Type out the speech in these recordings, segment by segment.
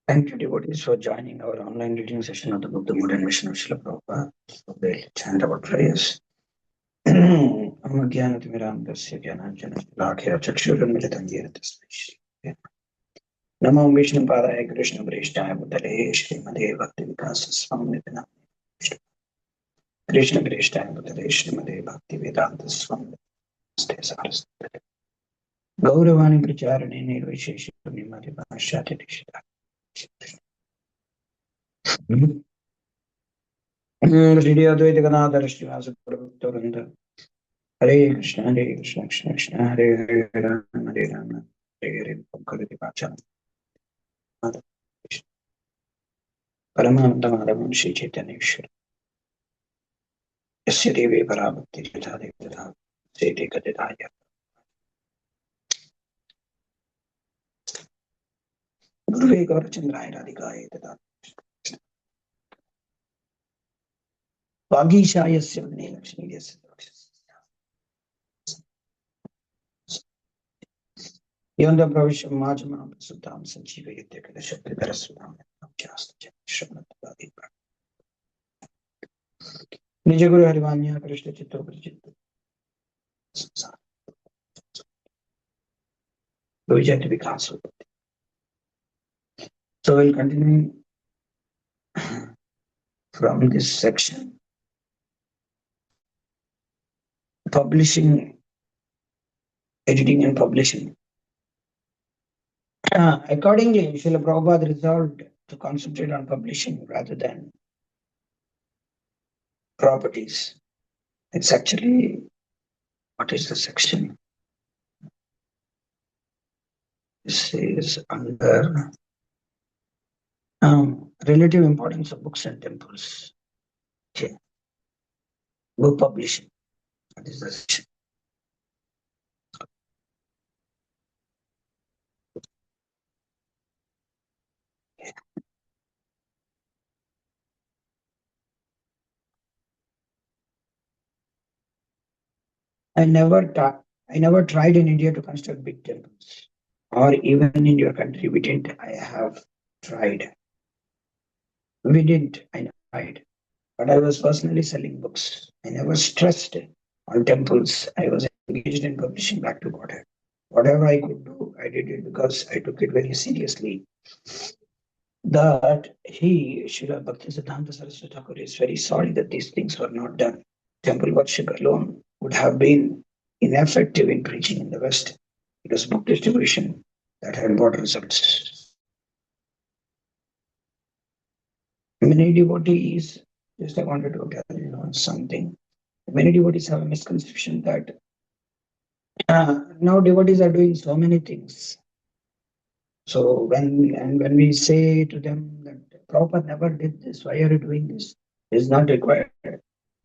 Thank you, devotees, for joining our online reading session of the book, The Modern Mission of Srila Prabhupada. So we'll chant our prayers. Namo Vishnu Padaya Krishna Prishthaya Bhutale Srimade Bhakti Vikasa Swami Krishna Prishthaya Bhutale Srimade Bhakti Vedanta Swami Saraswati Gauravani Pracharane Nirvishesha Nimati Bhashati Dishita Sri Advaita Ganadhar Srivasa Prabhupada Hare Krishna Krishna Krishna Hare Hare Rama Hare Rama Hare Hare Pankadi Vachana Paramananda Madhavan Shri Chaitanya Ishvara Yasya Devi Parabhakti Jatha Devata Sete Kadetaya Guruve Gaurachandraya Radhikaya Tata Vagishaya Sivane Lakshmi Yasya Yonda Pravisham Majamam Sudam Sanjiva Yadekada Shakti Darasudam Jasta Shramanatavadi Nijaguru Harivanya Krishna Chitto Prajitto Vijayati Vikasa. So we'll continue from this section. Publishing, editing and publishing. Accordingly, Srila Prabhupada resolved to concentrate on publishing rather than properties. It's actually, what is the section? This is under relative importance of books and temples. Okay. Book publishing. That is the section. I never tried in India to construct big temples, or even in your country. We didn't. I have tried. We didn't. I tried, but I was personally selling books. I never stressed on temples. I was engaged in publishing back to Godhead. Whatever I could do, I did it because I took it very seriously. That Srila Bhaktisiddhanta Saraswati Thakur, is very sorry that these things were not done. Temple worship alone would have been ineffective in preaching in the West. It was book distribution that had brought results. Many devotees, just I wanted to tell you something. Many devotees have a misconception that now devotees are doing so many things. So when we say to them that Prabhupada never did this, why are you doing this? It is not required.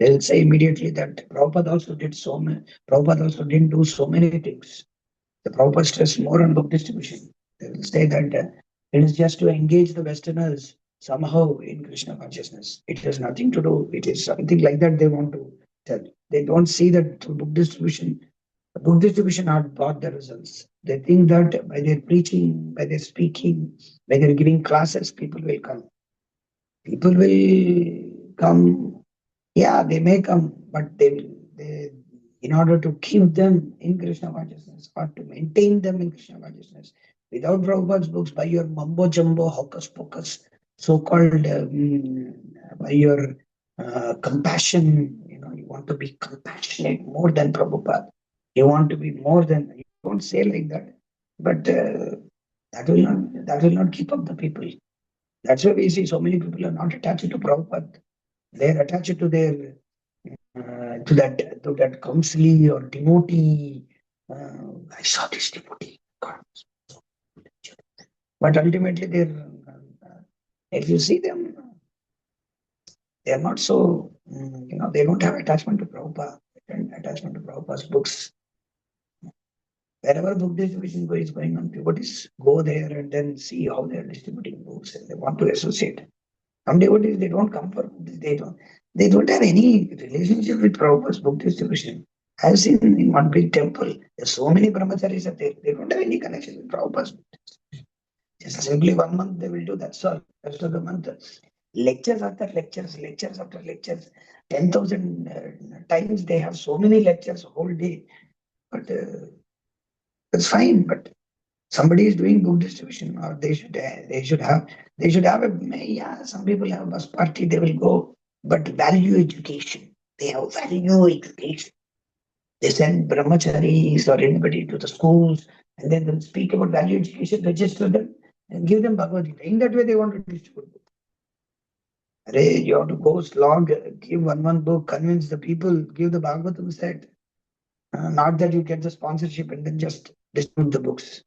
They'll say immediately that Prabhupada also did so many. Prabhupada also didn't do so many things. The Prabhupada stressed more on book distribution. They will say that it is just to engage the Westerners somehow in Krishna consciousness. It has nothing to do. It is something like that they want to tell. They don't see that through book distribution not brought the results. They think that by their preaching, by their speaking, by their giving classes, people will come. People will come. Yeah, they may come, but they in order to keep them in Krishna consciousness or to maintain them in Krishna consciousness, without Prabhupada's books, by your mumbo jumbo, hocus pocus, so-called, by your compassion, you want to be compassionate more than Prabhupada. You want to be more than, you don't say like that, but that will not keep up the people. That's why we see so many people are not attached to Prabhupada. They're attached to their to that counselee or devotee. I saw this devotee. God. But ultimately, if you see them, they are not so. They don't have attachment to Prabhupada. Attachment to Prabhupada's books. Wherever book distribution is going on, devotees go there and then see how they are distributing books, and they want to associate. Some devotees, they don't come for this. They don't have any relationship with Prabhupada's book distribution. I've seen in one big temple, there's so many brahmacharis are there. They don't have any connection with Prabhupada's book distribution. Just simply 1 month they will do, that's all. Rest of the month, lectures after lectures, lectures after lectures, 10,000 times they have so many lectures whole day. But it's fine. But somebody is doing book distribution, or they should have a, yeah, some people have bus party, they will go, but value education. They have value education. They send brahmacharis or anybody to the schools, and then they'll speak about value education, register them, and give them Bhagavad Gita. In that way, they want to distribute books. You have to go slog, give one book, convince the people, give the Bhagavatam set. Not that you get the sponsorship and then just distribute the books.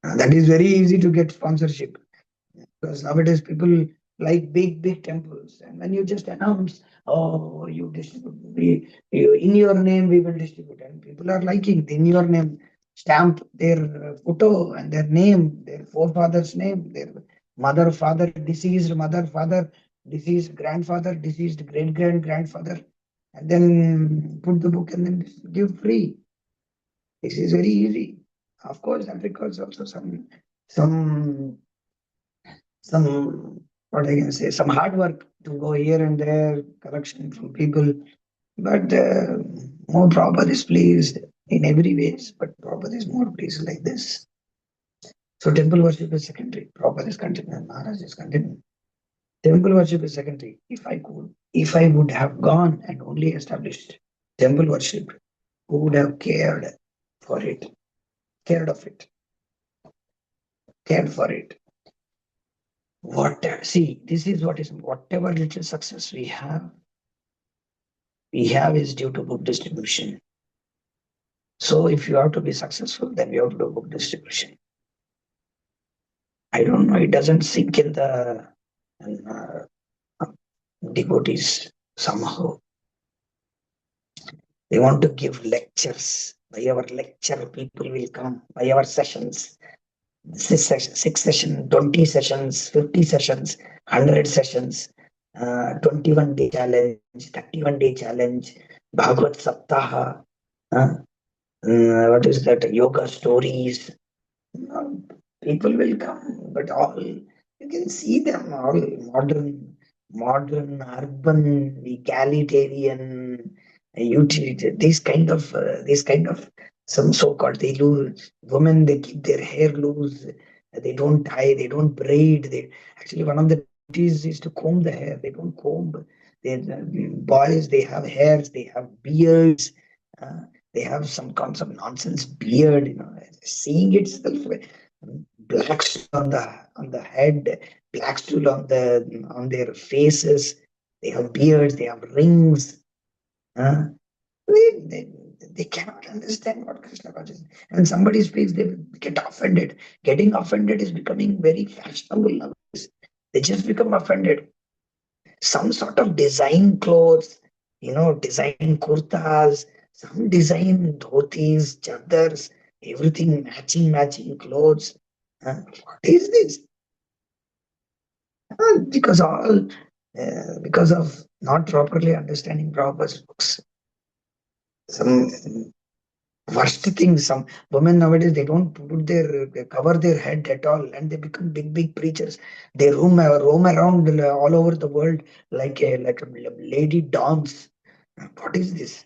That is very easy to get sponsorship, because nowadays people like big temples, and when you just announce, oh, you distribute, in your name we will distribute, and people are liking in your name, stamp their photo and their name, their forefathers name, their mother, father, deceased mother, father, deceased grandfather, deceased grandfather, and then put the book and then give free. This is very easy. Of course, that requires also some some what I can say, some hard work to go here and there, collection from people. But more Prabhupada is pleased in every ways, but Prabhupada is more pleased like this. So temple worship is secondary. Prabhupada is continuing, Maharaj is continuing. Temple worship is secondary. If I would have gone and only established temple worship, who would have cared for it, cared of it, cared for it? See, this is what is, whatever little success we have is due to book distribution. So if you have to be successful, then you have to do book distribution. I don't know, it doesn't sink in the devotees somehow. They want to give lectures. By our lecture, people will come. By our sessions, 6 sessions, 20 sessions, 50 sessions, 100 sessions, 21-day challenge, 31-day challenge, Bhagavad Saptaha, what is that, yoga stories. People will come, but all you can see them all modern, urban, egalitarian, utility. These kind of some so-called, they lose women. They keep their hair loose. They don't tie. They don't braid. They actually, one of the duties is to comb the hair. They don't comb. They boys. They have hairs. They have beards. Uh, they have some kinds of nonsense beard. Seeing itself, black stool on the head, black stool on their faces. They have beards. They have rings. Uh, they, they, they cannot understand what Krishna consciousness. When somebody speaks, they get offended. Getting offended is becoming very fashionable nowadays. They just become offended. Some sort of design clothes, design kurtas, some design dhotis, chadars, everything matching clothes. What is this? Because of not properly understanding Prabhupada's books. Some worst things. Some women nowadays, they don't cover their head at all, and they become big preachers. They roam around all over the world like a lady dons. What is this?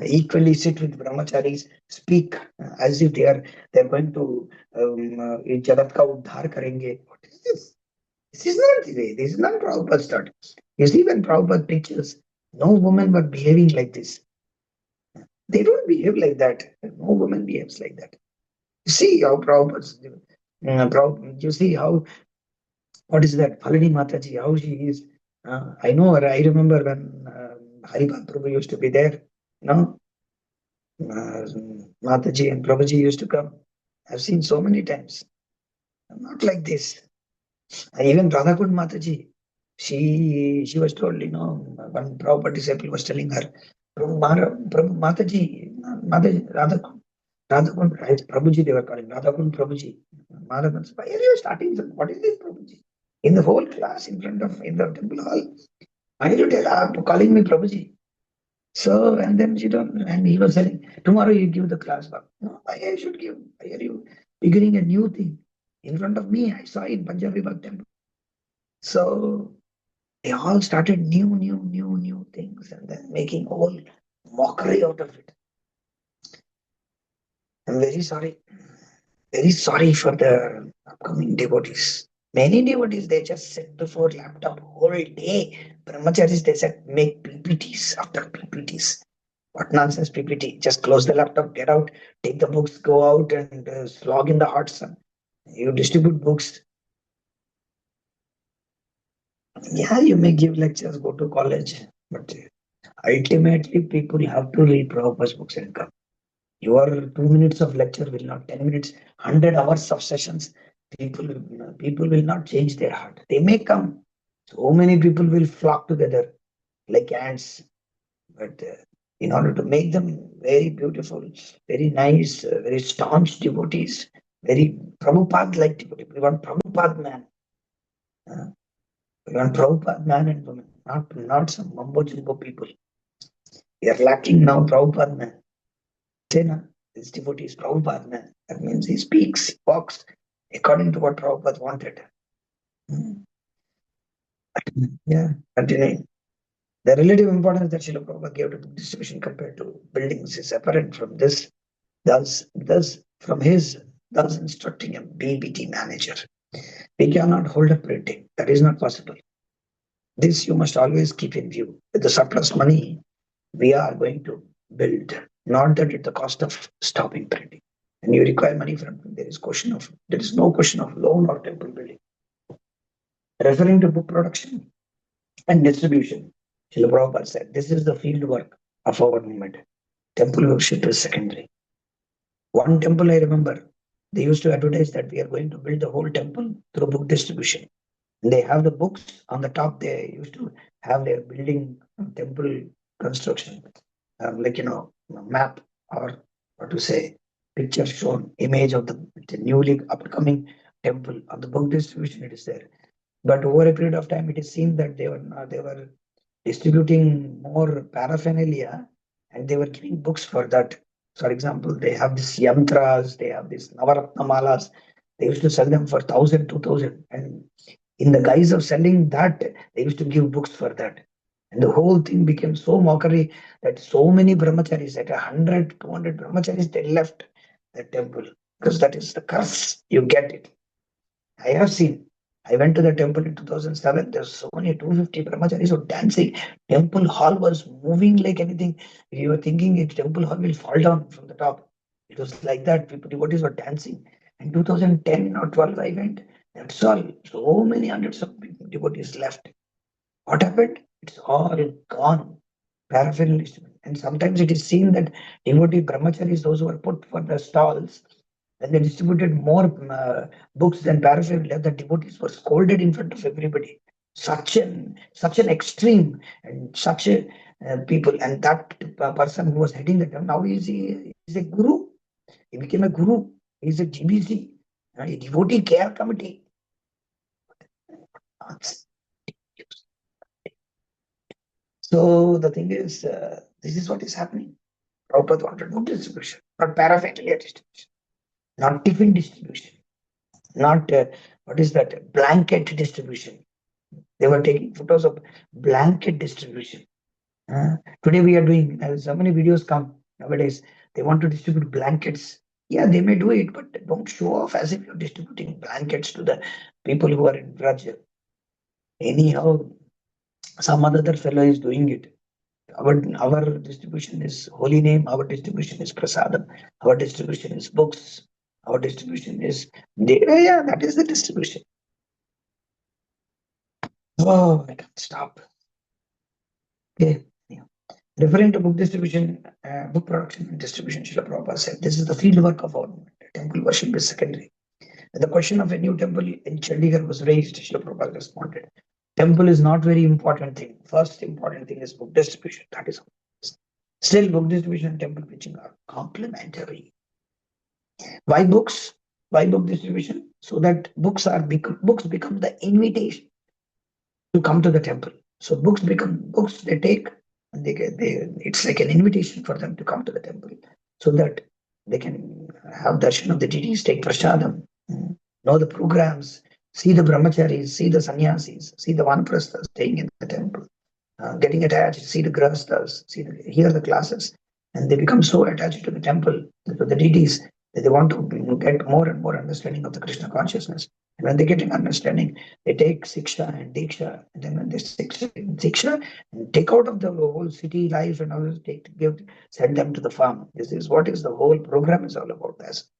Equally sit with brahmacharis, speak as if they're going to jagat ka uddhar karenge. What is this? This is not the way. This is not Prabhupada's thought. You see, when Prabhupada preaches, no women were behaving like this. They don't behave like that. No woman behaves like that. You see how you see how, what is that, Falani Mataji, how she is. I know her. I remember when Haribal Prabhu used to be there. Mataji and Prabhuji used to come. I've seen so many times. Not like this. Even Radhakund Mataji, she was told, one Prabhupada disciple was telling her, Prabhu Mataji, Radhakund, Prabhuji, they were calling Radhakund Prabhuji. Madhavan, why are you starting? What is this, Prabhuji? In the whole class in the temple hall, why are you calling me Prabhuji? So, and then and he was saying, tomorrow you give the class back. No, why I should give? Why are you beginning a new thing? In front of me, I saw it, Punjabi Bagh temple. So they all started new things and then making all mockery out of it. I'm very sorry. Very sorry for the upcoming devotees. Many devotees, they just sit before laptop whole day. Brahmacharis, they said, make PPTs after PPTs. What nonsense PPT? Just close the laptop, get out, take the books, go out and slog in the hot sun. You distribute books. Yeah, you may give lectures, go to college, but ultimately people have to read Prabhupada's books and come. Your 2 minutes of lecture will not 10 minutes, 100 hours of sessions. People will not change their heart. They may come. So many people will flock together like ants. But in order to make them very beautiful, very nice, very staunch devotees, very Prabhupada like devotees, we want Prabhupada man. Uh, we want Prabhupada man and woman, not some mumbo jumbo people. We are lacking now Prabhupada man. Say na, this devotee is Prabhupada man. That means he speaks, he walks according to what Prabhupada wanted. Hmm. Yeah, continuing. The relative importance that Srila Prabhupada gave to book distribution compared to buildings is apparent from this. Thus from his thus instructing a BBT manager. We cannot hold a printing. That is not possible. This you must always keep in view. With the surplus money, we are going to build, not that at the cost of stopping printing. And you require money from him. There is no question of loan or temple building. Referring to book production and distribution, Srila Prabhupada said, this is the field work of our movement. Temple worship is secondary. One temple I remember, they used to advertise that we are going to build the whole temple through book distribution. And they have the books on the top. They used to have their building temple construction, like map or what to say, picture shown, image of the newly upcoming temple. On the book distribution, it is there. But over a period of time, it is seen that they were distributing more paraphernalia and they were giving books for that. For example, they have these yantras, they have these navaratna malas. They used to sell them for 1,000, 2,000, and in the guise of selling that, they used to give books for that. And the whole thing became so mockery that so many brahmacharis, like 100, 200 brahmacharis, they left the temple because that is the curse. You get it. I have seen. I went to the temple in 2007. There's so many 250 brahmacharis were dancing. Temple hall was moving like anything. You were thinking a temple hall will fall down from the top. It was like that. People, devotees were dancing. In 2010 or 12, I went. That's all. So many hundreds of devotees left. What happened? It's all gone. Paraphernalia. And sometimes it is seen that devotee brahmacharis, those who are put for the stalls, when they distributed more books than paraphernalia, the devotees were scolded in front of everybody. Such an extreme and such a people, and that person who was heading the now is a guru. He became a guru. He's a GBC, a devotee care committee. So the thing is, this is what is happening. Prabhupada wanted book distribution, not paraphernalia distribution, not tiffin distribution, not what is that blanket distribution. They were taking photos of blanket distribution. Today we are doing so many videos come nowadays. They want to distribute blankets. Yeah, they may do it, but don't show off as if you're distributing blankets to the people who are in Braj. Anyhow, some other fellow is doing it. Our distribution is holy name. Our distribution is prasadam. Our distribution is books. Our distribution is yeah, that is the distribution. Oh, I can't stop. Okay. Yeah. Referring to book distribution, book production and distribution, Srila Prabhupada said, this is the field work of our movement. Temple worship is secondary. And the question of a new temple in Chandigarh was raised. Srila Prabhupada responded, temple is not very important thing. First important thing is book distribution. That is still book distribution and temple preaching are complementary. Why books? Why book distribution? So that books become the invitation to come to the temple. So books become books they take and it's like an invitation for them to come to the temple so that they can have darshan of the deities, take prasadam. know the programs, see the brahmacharis, see the sannyasis, see the vanaprasthas staying in the temple, getting attached, see the grahasthas, hear the classes, and they become so attached to the temple, to the deities, that they want to get more and more understanding of the Krishna consciousness. And when they get an understanding, they take siksha and diksha, and then when they siksha and take out of the whole city life and all, send them to the farm. This is what is the whole program is all about. This.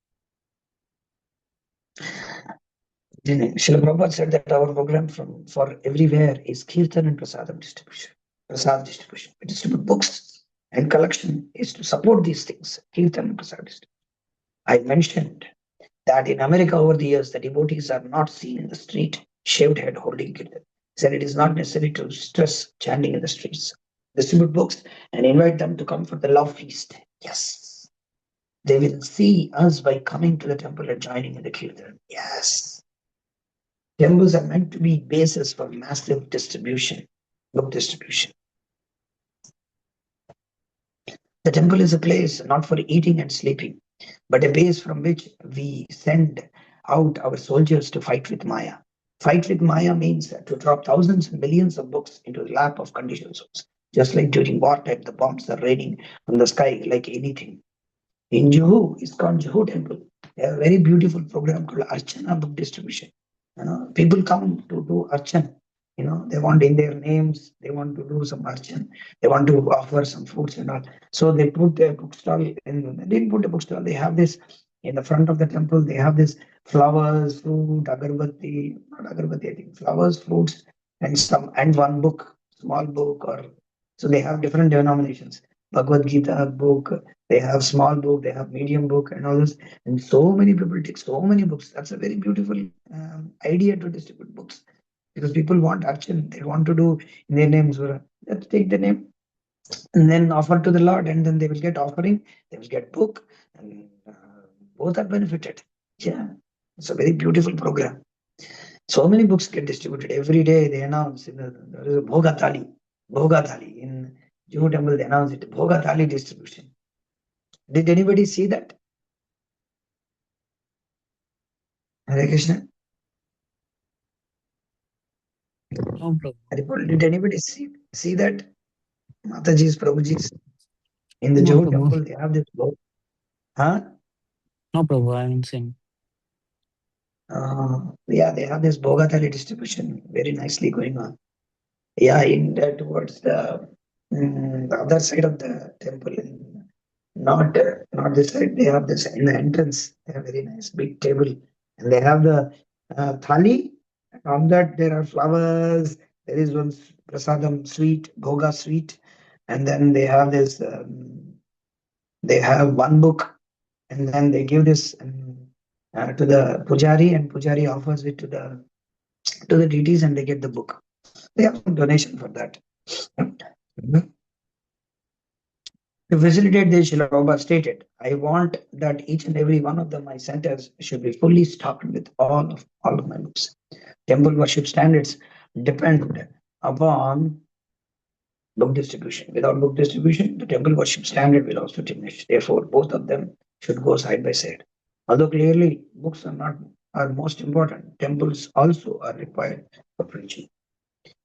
Srila Prabhupada said that our program for everywhere is kirtan and prasadam distribution. Prasad distribution. We distribute books and collection is to support these things. Kirtan and prasad distribution. I mentioned that in America over the years, the devotees are not seen in the street, shaved head holding kirtan. He said it is not necessary to stress chanting in the streets. Distribute books and invite them to come for the love feast. Yes. They will see us by coming to the temple and joining in the kirtan. Yes. Temples are meant to be bases for massive distribution, book distribution. The temple is a place not for eating and sleeping, but a base from which we send out our soldiers to fight with Maya. Fight with Maya means to drop thousands and millions of books into the lap of conditioned souls. Just like during wartime, the bombs are raining from the sky like anything. In Juhu, ISKCON Juhu temple, they have a very beautiful program called Archana book distribution. People come to do Archan. They want in their names, they want to do some Archan, they want to offer some foods and all. So they put their bookstall in, they didn't put a bookstall, they have this in the front of the temple, they have this flowers, fruit, agarbatti, not agarbatti, I think, flowers, fruits, and one book, small book, or so they have different denominations. Bhagavad Gita book, they have small book, they have medium book, and all this. And so many people take so many books. That's a very beautiful idea to distribute books because people want action. They want to do in their names. Let's take the name and then offer to the Lord, and then they will get offering, they will get book, and both are benefited. Yeah, it's a very beautiful program. So many books get distributed every day. They announce there is a Bhoga Thali in Juhu temple. They announce it Bhoga Thali distribution. Did anybody see that? Hare Krishna. No, Prabhu. Did anybody see that? Mataji's, Prabhuji's in the No, Juhu Prabhu. temple, they have this book. Huh? No, Prabhu, I haven't seen. Yeah, they have this Bhogatari distribution very nicely going on. Yeah, in towards the other side of the temple, not this side. They have this in the entrance. They have very nice big table, and they have the thali. And on that there are flowers. There is one prasadam sweet, bhoga sweet, and then they have this. They have one book, and then they give this to the pujari, and pujari offers it to the deities, and they get the book. They have some donation for that. To facilitate this, Srila Prabhupada stated, I want that each and every one of my centers should be fully stocked with all of my books. Temple worship standards depend upon book distribution. Without book distribution, the temple worship standard will also diminish. Therefore, both of them should go side by side. Although clearly books are most important, temples also are required for preaching.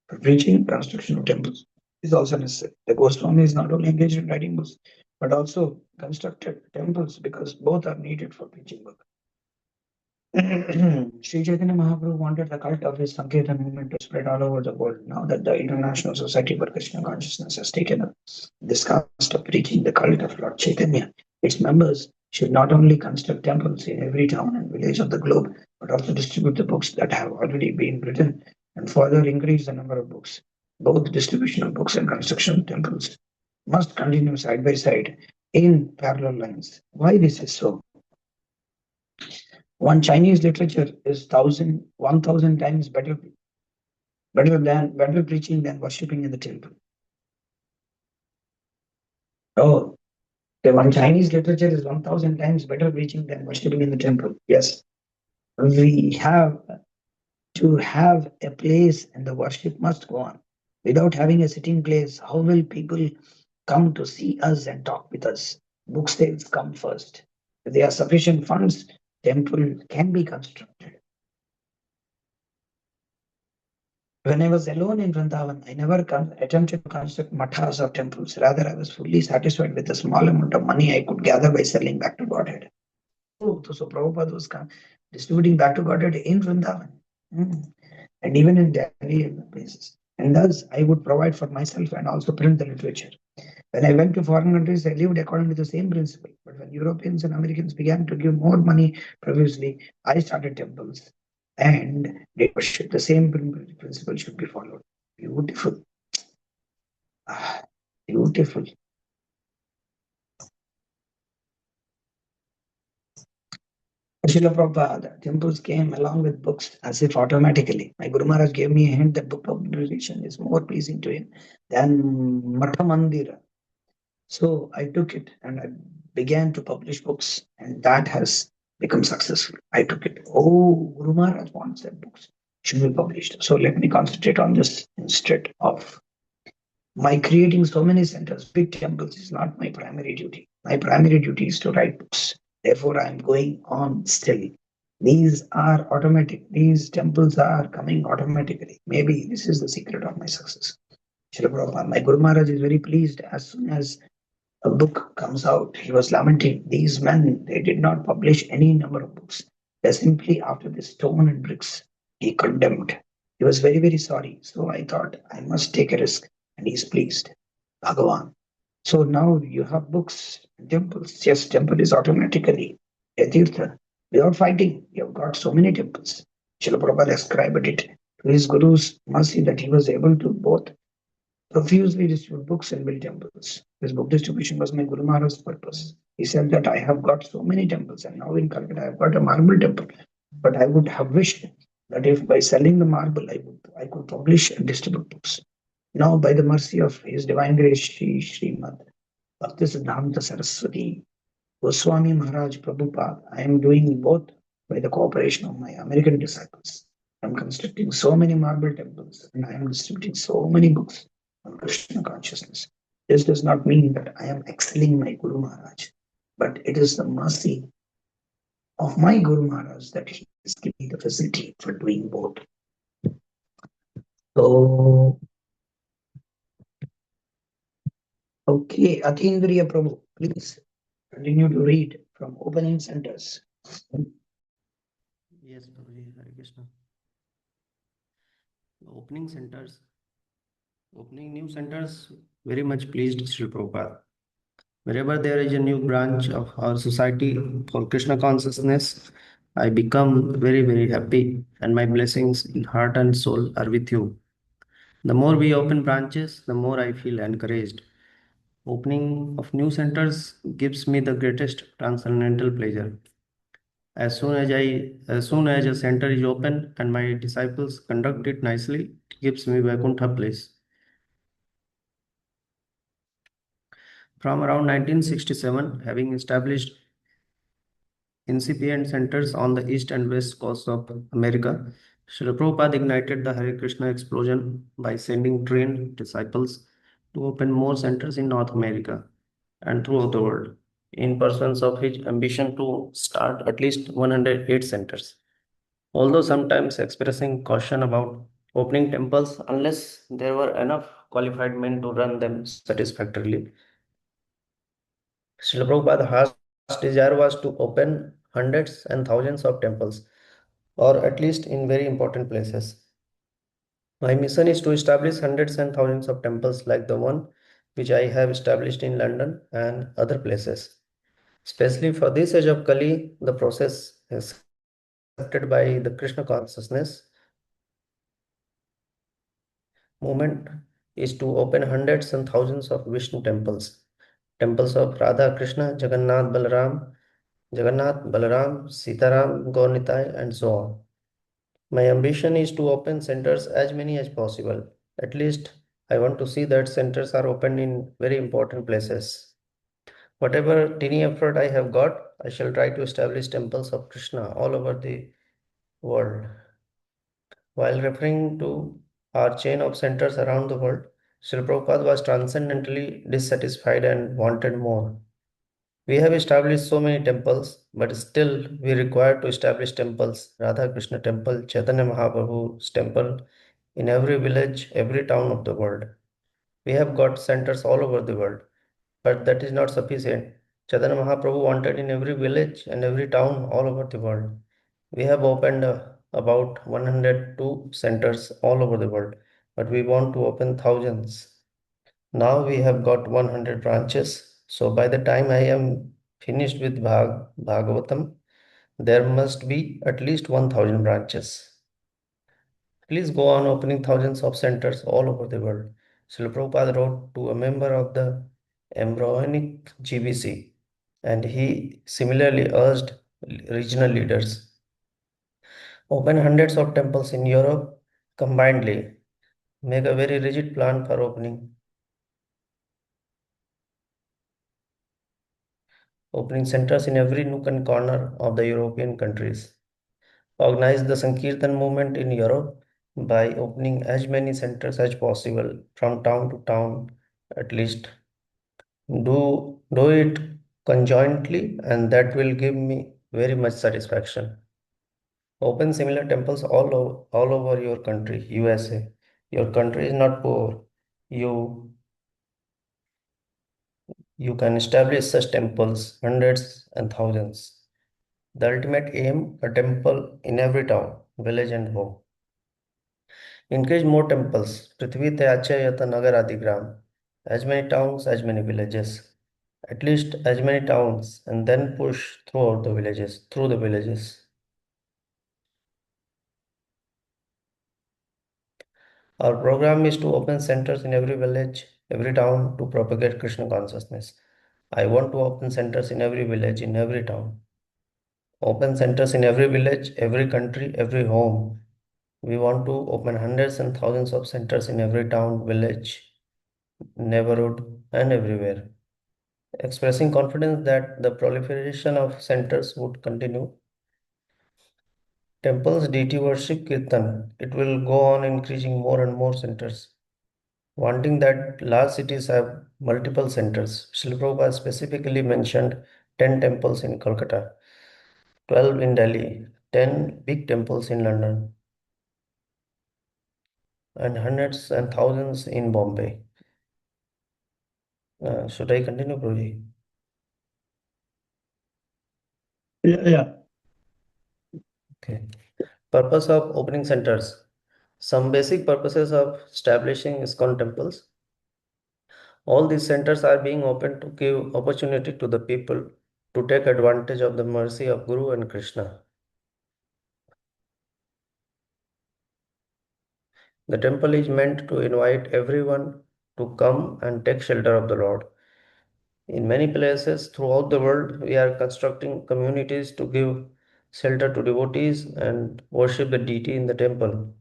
For preaching, construction of temples is also necessary. The Goswami is not only engaged in writing books, but also constructed temples because both are needed for preaching book. Sri Chaitanya Mahaprabhu wanted the cult of his Sankirtan movement to spread all over the world. Now that the International Society for Krishna Consciousness has taken up this task of preaching the cult of Lord Chaitanya, its members should not only construct temples in every town and village of the globe, but also distribute the books that have already been written and further increase the number of books. Both distribution of books and construction of temples must continue side by side in parallel lines. Why this is so? One Chinese literature is 1,000 times better preaching than worshipping in the temple. Oh, okay, one Chinese literature is 1,000 times better preaching than worshipping in the temple. Yes, we have to have a place, and the worship must go on. Without having a sitting place, how will people come to see us and talk with us? Book sales come first. If there are sufficient funds, temple can be constructed. When I was alone in Vrindavan, I never attempted to construct mathas or temples. Rather, I was fully satisfied with the small amount of money I could gather by selling back to Godhead. So Prabhupada was distributing back to Godhead in Vrindavan. And even in Delhi and places. And thus, I would provide for myself and also print the literature. When I went to foreign countries, I lived according to the same principle. But when Europeans and Americans began to give more money profusely, I started temples and did worship. The same principle should be followed. Beautiful. Ah, beautiful. Srila Prabhupada, temples came along with books as if automatically. My Guru Maharaj gave me a hint that book publication is more pleasing to him than Matha Mandira. So I took it and I began to publish books, and that has become successful. I took it. Oh, Guru Maharaj wants that books should be published. So let me concentrate on this instead of my creating so many centers, big temples is not my primary duty. My primary duty is to write books. Therefore, I am going on still. These are automatic. These temples are coming automatically. Maybe this is the secret of my success. Srila Prabhupada, my Guru Maharaj is very pleased as soon as a book comes out. He was lamenting. These men, they did not publish any number of books. They simply after the stone and bricks, he condemned. He was very, very sorry. So I thought I must take a risk, and he's pleased. Bhagavan. So now you have books, temples. Yes, temple is automatically a tirtha. Without fighting, you have got so many temples. Srila Prabhupada ascribed it to his Guru's mercy that he was able to both profusely distribute books and build temples. This book distribution was my Guru Maharaj's purpose. He said that I have got so many temples, and now in Calcutta I have got a marble temple. But I would have wished that if by selling the marble I could publish and distribute books. Now, by the mercy of His Divine Grace, Srimad Bhaktisiddhanta Saraswati Goswami Maharaj Prabhupada, I am doing both by the cooperation of my American disciples. I am constructing so many marble temples and I am distributing so many books on Krishna consciousness. This does not mean that I am excelling my Guru Maharaj, but it is the mercy of my Guru Maharaj that he is giving me the facility for doing both. So, okay, Atindriya Prabhu, please continue to read from opening centers. Yes, Prabhuji, Hare Krishna. Opening centers, opening new centers, very much pleased Srila Prabhupada. Wherever there is a new branch of our society for Krishna consciousness, I become very, very happy, and my blessings in heart and soul are with you. The more we open branches, the more I feel encouraged. Opening of new centers gives me the greatest transcendental pleasure. As soon as a center is open and my disciples conduct it nicely, it gives me Vaikuntha bliss. From around 1967, having established incipient centers on the east and west coast of America, Srila Prabhupada ignited the Hare Krishna explosion by sending trained disciples to open more centers in North America and throughout the world, in pursuance of his ambition to start at least 108 centers. Although sometimes expressing caution about opening temples unless there were enough qualified men to run them satisfactorily. Srila Prabhupada's heart's desire was to open hundreds and thousands of temples, or at least in very important places. My mission is to establish hundreds and thousands of temples like the one which I have established in London and other places. Especially for this age of Kali, the process accepted by the Krishna consciousness movement is to open hundreds and thousands of Vishnu temples. Temples of Radha Krishna, Jagannath, Balaram, Sitaram, Gaurnitai, and so on. My ambition is to open centers as many as possible. At least I want to see that centers are opened in very important places. Whatever teeny effort I have got, I shall try to establish temples of Krishna all over the world. While referring to our chain of centers around the world, Srila Prabhupada was transcendently dissatisfied and wanted more. We have established so many temples, but still we require to establish temples. Radha Krishna temple, Chaitanya Mahaprabhu's temple, in every village, every town of the world. We have got centers all over the world, but that is not sufficient. Chaitanya Mahaprabhu wanted in every village and every town all over the world. We have opened about 102 centers all over the world, but we want to open thousands. Now we have got 100 branches. So by the time I am finished with Bhagavatam, there must be at least 1000 branches. Please go on opening thousands of centers all over the world. Srila Prabhupada wrote to a member of the embryonic GBC, and he similarly urged regional leaders open hundreds of temples in Europe combinedly, make a very rigid plan for opening centers in every nook and corner of the European countries. Organize the Sankirtan movement in Europe by opening as many centers as possible from town to town at least. Do it conjointly, and that will give me very much satisfaction. Open similar temples all over your country, USA. Your country is not poor. You you can establish such temples, hundreds and thousands. The ultimate aim, a temple in every town, village and home. Increase more temples. Prithvi te ache yata nagar adigram. As many towns, as many villages. At least as many towns, and then push through the villages. Our program is to open centers in every village, every town to propagate Krishna consciousness. I want to open centers in every village, in every town. Open centers in every village, every country, every home. We want to open hundreds and thousands of centers in every town, village, neighborhood, and everywhere. Expressing confidence that the proliferation of centers would continue. Temples, deity worship, kirtan. It will go on increasing more and more centers. Wanting that large cities have multiple centers. Srila Prabhupada specifically mentioned 10 temples in Kolkata, 12 in Delhi, 10 big temples in London, and hundreds and thousands in Bombay. Should I continue, Prabhuji? Yeah. Okay. Purpose of opening centers. Some basic purposes of establishing ISKCON temples. All these centers are being opened to give opportunity to the people to take advantage of the mercy of Guru and Krishna. The temple is meant to invite everyone to come and take shelter of the Lord. In many places throughout the world, we are constructing communities to give shelter to devotees and worship the deity in the temple.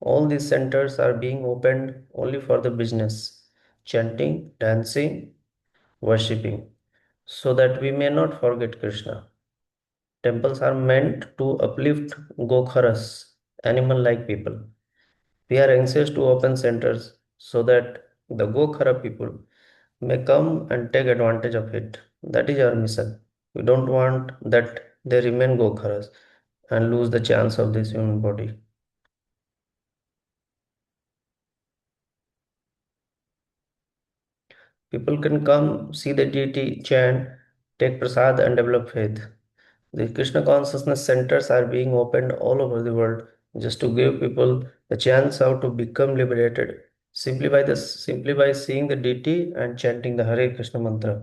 All these centers are being opened only for the business, chanting, dancing, worshipping, so that we may not forget Krishna. Temples are meant to uplift Gokharas, animal-like people. We are anxious to open centers so that the Gokhara people may come and take advantage of it. That is our mission. We don't want that they remain Gokharas and lose the chance of this human body. People can come, see the deity, chant, take prasad, and develop faith. The Krishna consciousness centers are being opened all over the world just to give people the chance how to become liberated simply by seeing the deity and chanting the Hare Krishna mantra.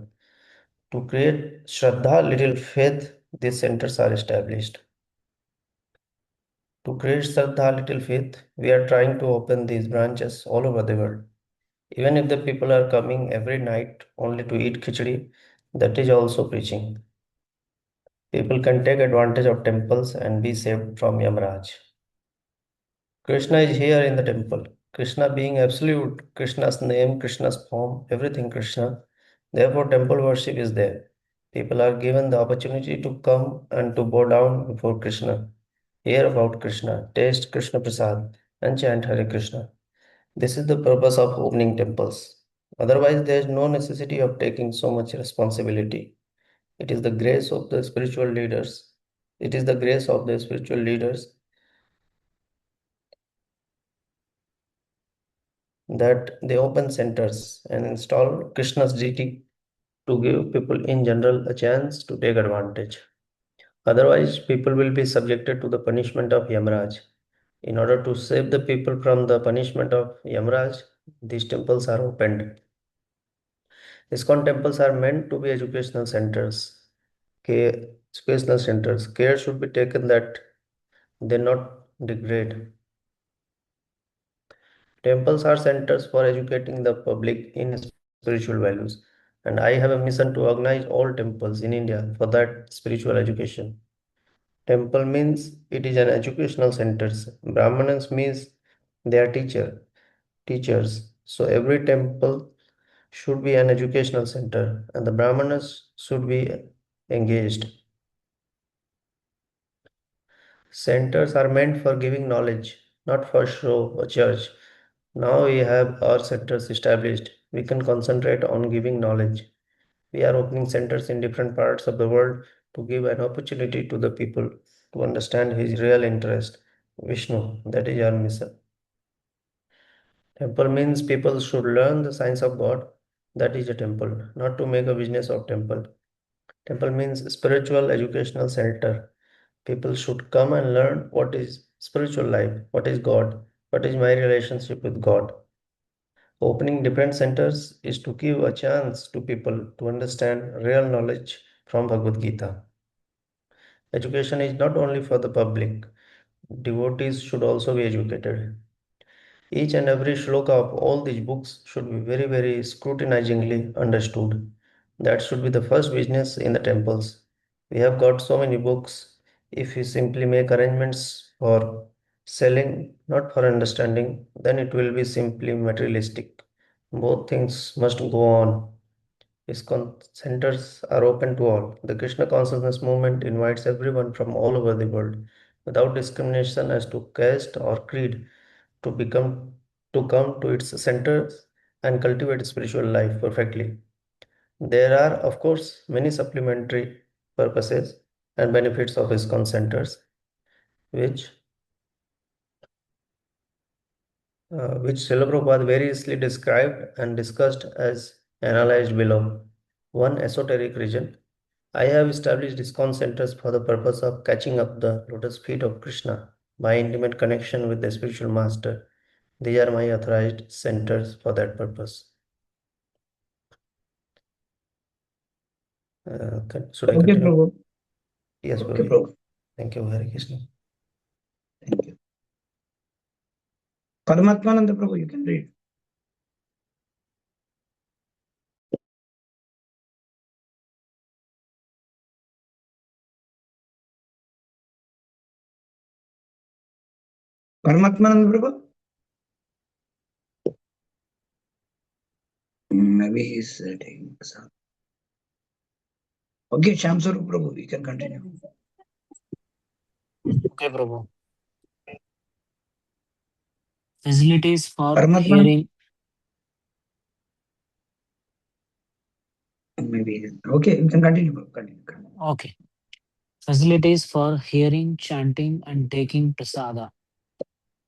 To create Shraddha, little faith, these centers are established. To create Shraddha, little faith, we are trying to open these branches all over the world. Even if the people are coming every night only to eat khichdi, that is also preaching. People can take advantage of temples and be saved from Yamaraj. Krishna is here in the temple. Krishna being absolute, Krishna's name, Krishna's form, everything Krishna. Therefore, temple worship is there. People are given the opportunity to come and to bow down before Krishna, hear about Krishna, taste Krishna Prasad, and chant Hare Krishna. This is the purpose of opening temples. Otherwise, there is no necessity of taking so much responsibility. It is the grace of the spiritual leaders. It is the grace of the spiritual leaders that they open centers and install Krishna's deity to give people in general a chance to take advantage. Otherwise, people will be subjected to the punishment of Yamraj. In order to save the people from the punishment of Yamraj, these temples are opened. ISKCON temples are meant to be educational centers. Educational centers. Care should be taken that they not degrade. Temples are centers for educating the public in spiritual values, and I have a mission to organize all temples in India for that spiritual education. Temple means it is an educational centers. Brahmanas means they are teachers. So every temple should be an educational center, and the Brahmanas should be engaged. Centers are meant for giving knowledge, not for show or church. Now we have our centers established. We can concentrate on giving knowledge. We are opening centers in different parts of the world to give an opportunity to the people to understand his real interest, Vishnu. That is our mission. Temple means people should learn the science of God. That is a temple, not to make a business of temple. Temple means spiritual educational center. People should come and learn what is spiritual life, what is God, what is my relationship with God. Opening different centers is to give a chance to people to understand real knowledge from Bhagavad Gita. Education is not only for the public, devotees should also be educated. Each and every shloka of all these books should be very, very scrutinizingly understood. That should be the first business in the temples. We have got so many books. If we simply make arrangements for selling, not for understanding, then it will be simply materialistic. Both things must go on. ISKCON centers are open to all. The Krishna consciousness movement invites everyone from all over the world, without discrimination as to caste or creed, to become to come to its centers and cultivate spiritual life perfectly. There are, of course, many supplementary purposes and benefits of ISKCON centers, which which Srila Prabhupada variously described and discussed as analyzed below. One, esoteric region. I have established ISKCON centers for the purpose of catching up the lotus feet of Krishna by intimate connection with the spiritual master. These are my authorized centers for that purpose. Should I Okay, continue? Prabhu. Yes, Okay, Prabhu. Prabhu. Thank you, Hare Krishna. Thank you. Paramatmananda Prabhu, you can read. Paramatmananda Prabhu? Maybe he's taking some. Okay, Shamsaru Prabhu, you can continue. Okay, Prabhu. Facilities for Paramatmananda? hearing. Maybe. Okay, you can continue. Continue. Okay. Facilities for hearing, chanting, and taking prasada.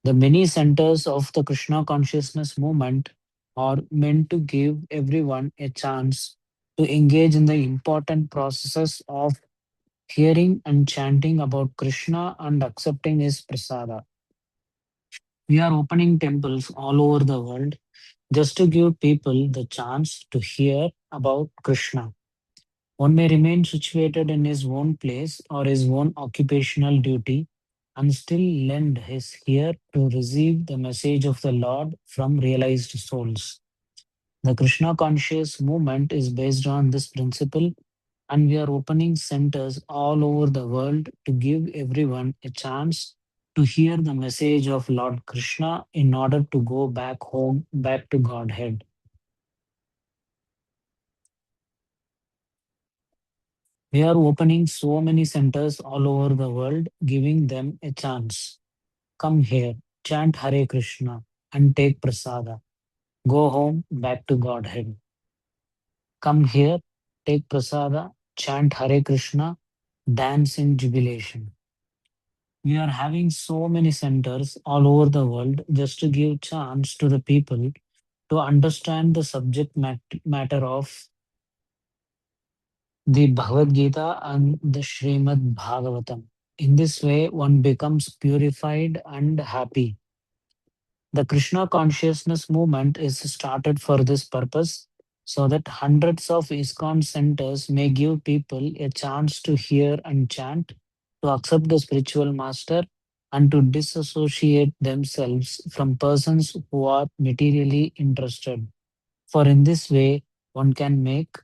The many centers of the Krishna consciousness movement are meant to give everyone a chance to engage in the important processes of hearing and chanting about Krishna and accepting his prasada. We are opening temples all over the world just to give people the chance to hear about Krishna. One may remain situated in his own place or his own occupational duty and still lend his ear to receive the message of the Lord from realized souls. The Krishna conscious movement is based on this principle, and we are opening centers all over the world to give everyone a chance to hear the message of Lord Krishna in order to go back home, back to Godhead. We are opening so many centers all over the world, giving them a chance. Come here, chant Hare Krishna, and take prasada. Go home, back to Godhead. Come here, take prasada, chant Hare Krishna, dance in jubilation. We are having so many centers all over the world just to give chance to the people to understand the matter of the Bhagavad Gita and the Srimad Bhagavatam. In this way, one becomes purified and happy. The Krishna consciousness movement is started for this purpose so that hundreds of ISKCON centers may give people a chance to hear and chant, to accept the spiritual master, and to disassociate themselves from persons who are materially interested. For in this way, one can make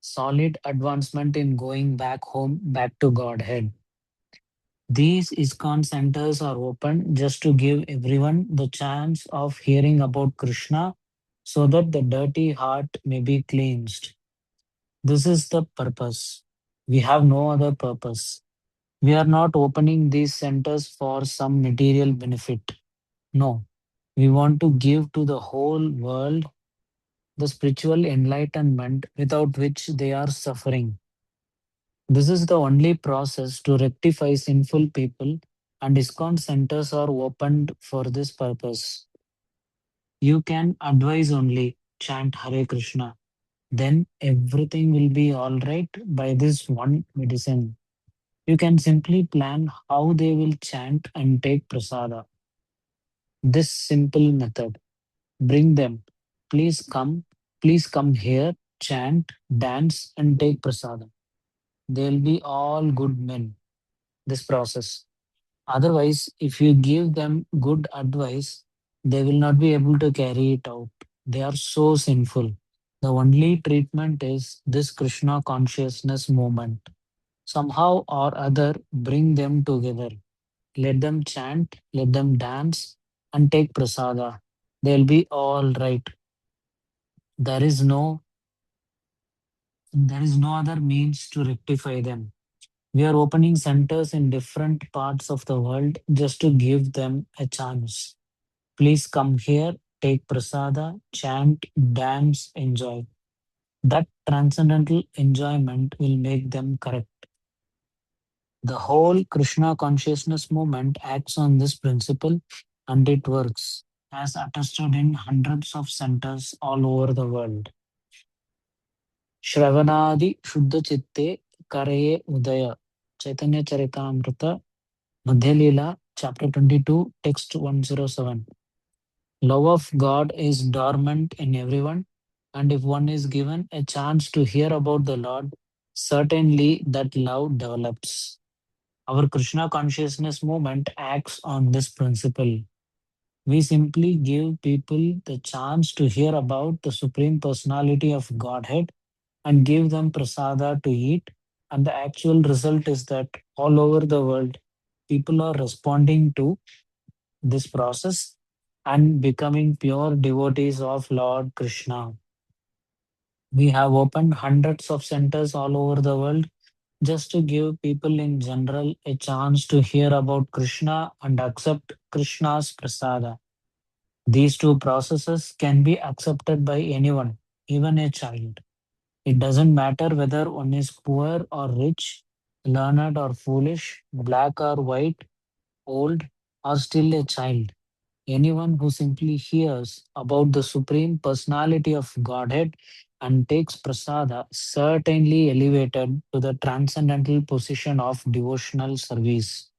solid advancement in going back home, back to Godhead. These ISKCON centers are open just to give everyone the chance of hearing about Krishna so that the dirty heart may be cleansed. This is the purpose. We have no other purpose. We are not opening these centers for some material benefit. No, we want to give to the whole world the spiritual enlightenment without which they are suffering. This is the only process to rectify sinful people, and ISKCON centers are opened for this purpose. You can advise only chant Hare Krishna, then everything will be all right by this one medicine. You can simply plan how they will chant and take prasada. This simple method. Bring them. Please come. Please come here, chant, dance, and take prasada. They'll be all good men. This process. Otherwise, if you give them good advice, they will not be able to carry it out. They are so sinful. The only treatment is this Krishna consciousness movement. Somehow or other, bring them together. Let them chant, let them dance, and take prasada. They'll be all right. There is no there is no other means to rectify them. We are opening centers in different parts of the world just to give them a chance. Please come here, take prasada, chant, dance, enjoy. That transcendental enjoyment will make them correct. The whole Krishna consciousness movement acts on this principle and it works, as attested in hundreds of centers all over the world. Shravanadi Shuddha Chitte Karaye Udaya. Chaitanya Charitamrita Madhya Leela, chapter 22, text 107. Love of God is dormant in everyone, and if one is given a chance to hear about the Lord, certainly that love develops. Our Krishna consciousness movement acts on this principle. We simply give people the chance to hear about the Supreme Personality of Godhead and give them prasada to eat, and the actual result is that all over the world, people are responding to this process and becoming pure devotees of Lord Krishna. We have opened hundreds of centers all over the world just to give people in general a chance to hear about Krishna and accept Krishna's prasada. These two processes can be accepted by anyone, even a child. It doesn't matter whether one is poor or rich, learned or foolish, black or white, old or still a child. Anyone who simply hears about the Supreme Personality of Godhead and takes prasada certainly elevated to the transcendental position of devotional service.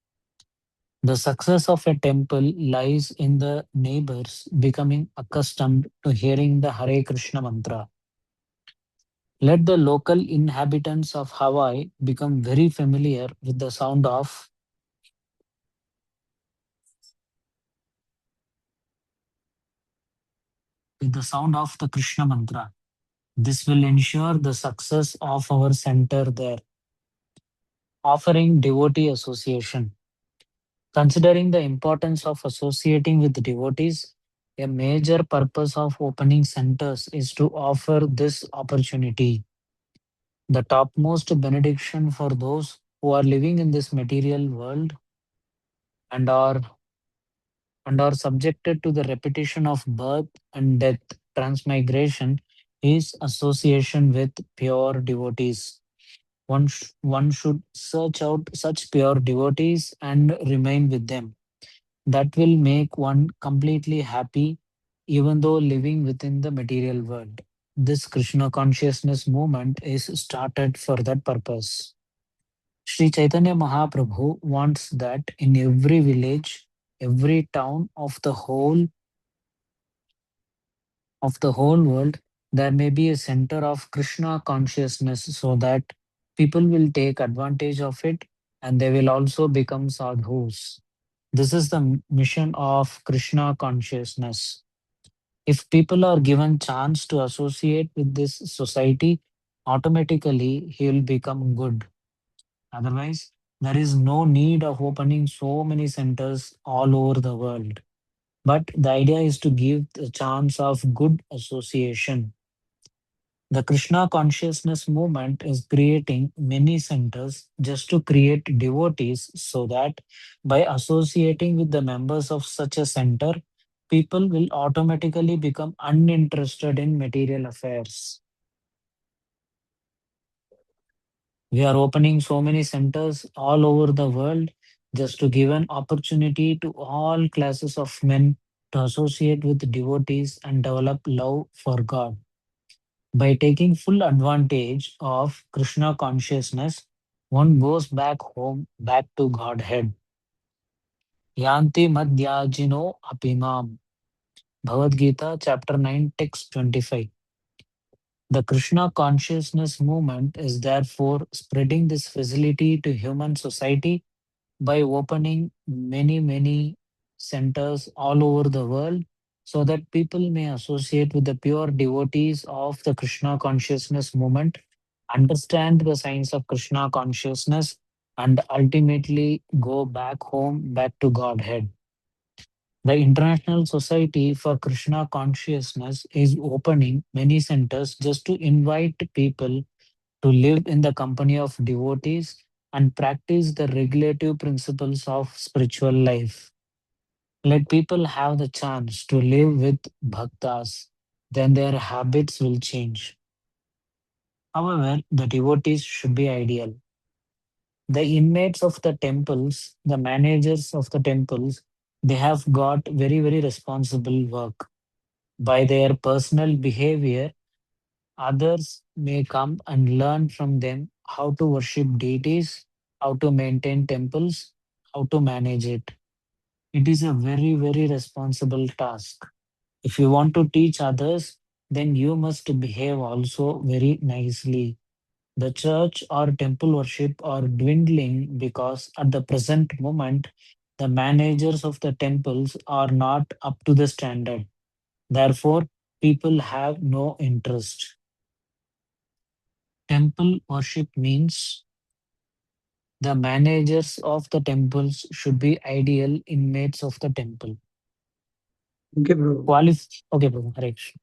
The success of a temple lies in the neighbors becoming accustomed to hearing the Hare Krishna mantra. Let the local inhabitants of Hawaii become very familiar with the sound of the Krishna mantra. This will ensure the success of our center there. Offering devotee association. Considering the importance of associating with devotees, a major purpose of opening centers is to offer this opportunity. The topmost benediction for those who are living in this material world and are subjected to the repetition of birth and death, transmigration, is association with pure devotees. One should search out such pure devotees and remain with them. That will make one completely happy even though living within the material world. This Krishna consciousness movement is started for that purpose. Sri Chaitanya Mahaprabhu wants that in every village, every town of the whole world, there may be a center of Krishna consciousness so that people will take advantage of it and they will also become sadhus. This is the mission of Krishna consciousness. If people are given chance to associate with this society, automatically he will become good. Otherwise, there is no need of opening so many centers all over the world. But the idea is to give the chance of good association. The Krishna consciousness movement is creating many centers just to create devotees so that by associating with the members of such a center, people will automatically become uninterested in material affairs. We are opening so many centers all over the world just to give an opportunity to all classes of men to associate with devotees and develop love for God. By taking full advantage of Krishna consciousness, one goes back home, back to Godhead. Yanti madhyajino apimam. Bhagavad Gita, chapter 9, text 25. The Krishna consciousness movement is therefore spreading this facility to human society by opening many centers all over the world so that people may associate with the pure devotees of the Krishna consciousness movement, understand the science of Krishna consciousness, and ultimately go back home, back to Godhead. The International Society for Krishna Consciousness is opening many centers just to invite people to live in the company of devotees and practice the regulative principles of spiritual life. Let people have the chance to live with bhaktas, then their habits will change. However, the devotees should be ideal. The inmates of the temples, the managers of the temples, they have got very responsible work. By their personal behavior, others may come and learn from them how to worship deities, how to maintain temples, how to manage it. It is a very responsible task. If you want to teach others, then you must behave also very nicely. The church or temple worship are dwindling because at the present moment, the managers of the temples are not up to the standard. Therefore, people have no interest. Temple worship means the managers of the temples should be ideal inmates of the temple. Okay, bro. Okay, bro. Hare Krishna.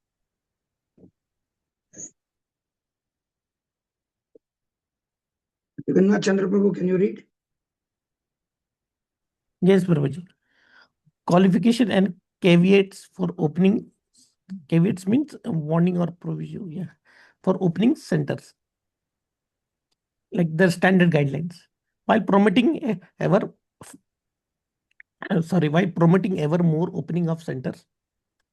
Jagannath Chandra Prabhu, can you read? Yes, Prabhuji. Qualification and caveats for opening. Caveats means warning or provision. Yeah, for opening centers, like the standard guidelines. While promoting while promoting ever more opening of centers,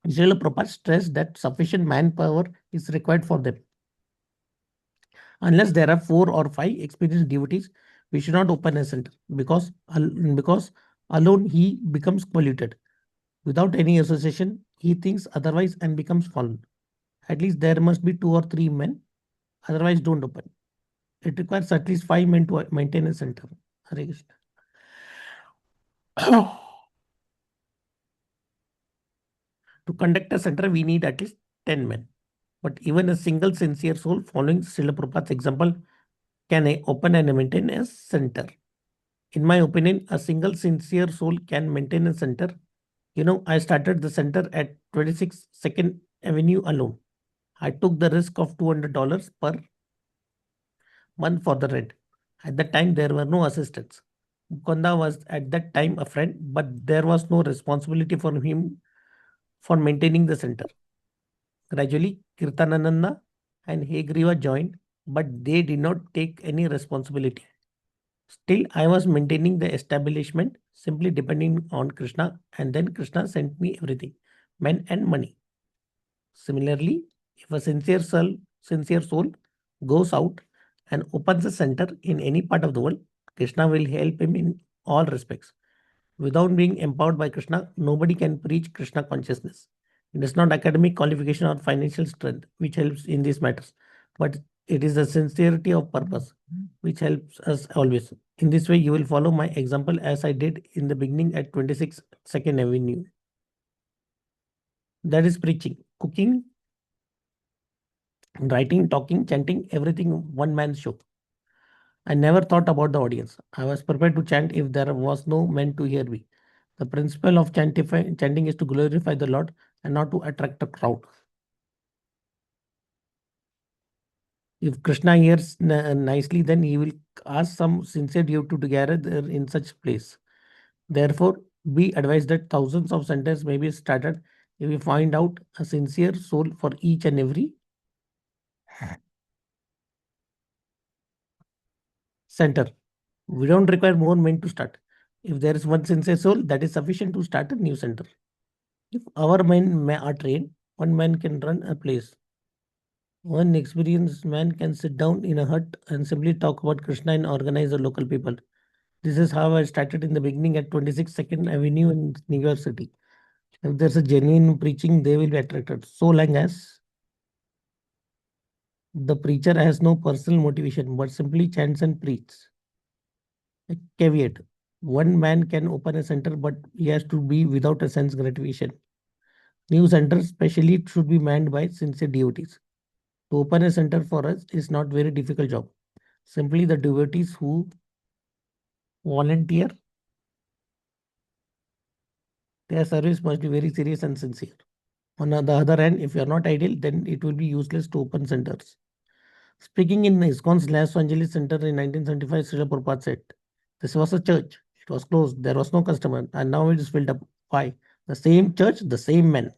Srila Prabhupada stressed that sufficient manpower is required for them. Unless there are 4 or 5 experienced devotees, we should not open a center because alone he becomes polluted. Without any association, he thinks otherwise and becomes fallen. At least there must be 2 or 3 men, otherwise don't open. It requires at least 5 men to maintain a center. Hare Krishna. To conduct a center, we need at least 10 men. But even a single sincere soul following Srila Prabhupada's example can open and maintain a center. In my opinion, a single sincere soul can maintain a center. I started the center at 26 Second Avenue alone. I took the risk of $200 per month for the rent. At that time, there were no assistants. Mukunda was at that time a friend, but there was no responsibility for him for maintaining the center. Gradually, Kirtanananda and Hegriva joined, but they did not take any responsibility. Still, I was maintaining the establishment, simply depending on Krishna, and then Krishna sent me everything, men and money. Similarly, if a sincere soul goes out and opens a center in any part of the world, Krishna will help him in all respects. Without being empowered by Krishna, nobody can preach Krishna consciousness. It is not academic qualification or financial strength which helps in these matters, but it is the sincerity of purpose which helps us always. In this way, you will follow my example as I did in the beginning at 26 Second Avenue. That is preaching, cooking, writing, talking, chanting, everything one man's show. I never thought about the audience. I was prepared to chant if there was no man to hear me. The principle of chanting is to glorify the Lord and not to attract a crowd. If Krishna hears nicely, then he will ask some sincere devotee to gather in such place. Therefore, be advised that thousands of centers may be started if we find out a sincere soul for each and every center. We don't require more men to start. If there is one sincere soul, that is sufficient to start a new center. If our men are trained, one man can run a place. One experienced man can sit down in a hut and simply talk about Krishna and organize the local people. This is how I started in the beginning at 26 Second Avenue in New York City. If there's a genuine preaching, they will be attracted. So long as the preacher has no personal motivation but simply chants and preaches. A caveat: one man can open a center, but he has to be without a sense gratification. New centers, especially, should be manned by sincere devotees. To open a center for us is not very difficult job. Simply the devotees who volunteer, their service must be very serious and sincere. On the other hand, if you are not ideal, then it will be useless to open centers. Speaking in ISKCON's Los Angeles Center in 1975, Srila Prabhupada said, "This was a church. It was closed. There was no customer. And now it is filled up. Why? The same church, the same men."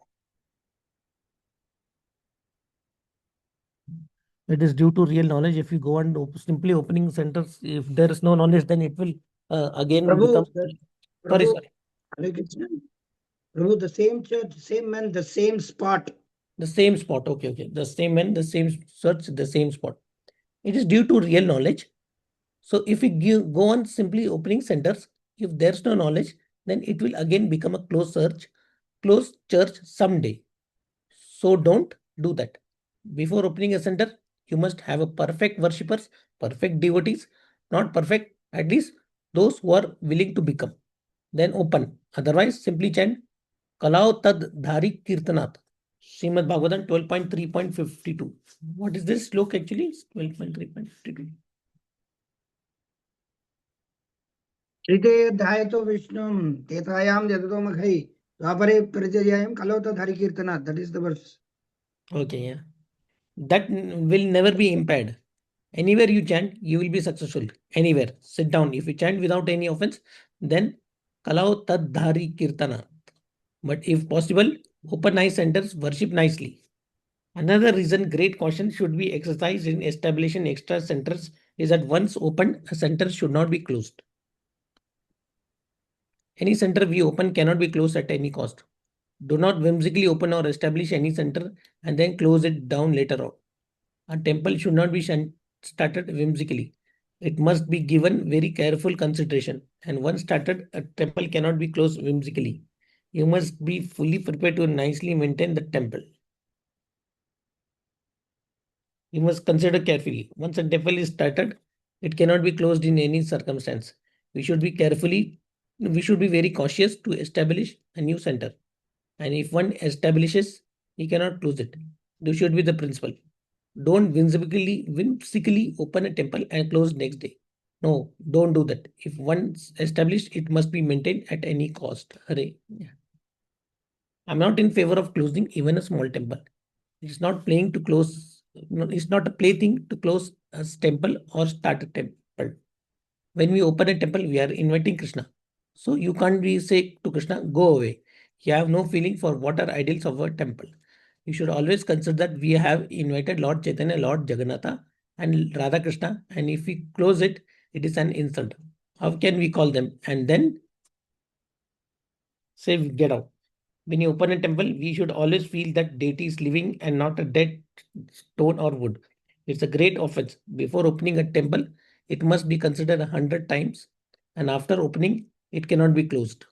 It is due to real knowledge. If you go and simply opening centers, if there is no knowledge, then it will again become. Sorry, Prabhu, sorry. Hare Krishna. Prabhu, the same church, same man, the same spot. The same spot. Okay, okay. The same men, the same church, the same spot. It is due to real knowledge. So if we go on simply opening centers, if there's no knowledge, then it will again become a closed church someday. So don't do that. Before opening a center, you must have a perfect worshippers, perfect devotees, not perfect, at least those who are willing to become. Then open. Otherwise, simply chant Kalao Tad Dhari Kirtanat. Srimad Bhagavatam 12.3.52. What is this sloka actually? 12.3.52. श्रीते ध्यायतो विष्णुम तेतायाम जगतो मखै द्वापरे परिचर्यायाम कलौत हरि कीर्तना. That is the verse. Okay, yeah. That will never be impaired. Anywhere you chant, you will be successful. Anywhere. Sit down. If you chant without any offense, then Kalao Tad Dhari Kirtana. But if possible, open nice centers, worship nicely. Another reason great caution should be exercised in establishing extra centers is that once opened, a center should not be closed. Any center we open cannot be closed at any cost. Do not whimsically open or establish any center and then close it down later on. A temple should not be started whimsically. It must be given very careful consideration. And once started, a temple cannot be closed whimsically. You must be fully prepared to nicely maintain the temple. You must consider carefully. Once a temple is started, it cannot be closed in any circumstance. We should be very cautious to establish a new center. And if one establishes, he cannot close it. This should be the principle. Don't whimsically open a temple and close next day. No, don't do that. If once established, it must be maintained at any cost. Hooray. Yeah. I'm not in favor of closing even a small temple. It's not playing to close. No, it's not a plaything to close a temple or start a temple. When we open a temple, we are inviting Krishna. So you can't be say to Krishna, go away. You have no feeling for what are ideals of a temple. You should always consider that we have invited Lord Chaitanya, Lord Jagannatha, and Radha Krishna, and if we close it, it is an insult. How can we call them? And then say, get out. When you open a temple, we should always feel that deity is living and not a dead stone or wood. It's a great offense. Before opening a temple, it must be considered 100 times, and after opening, it cannot be closed.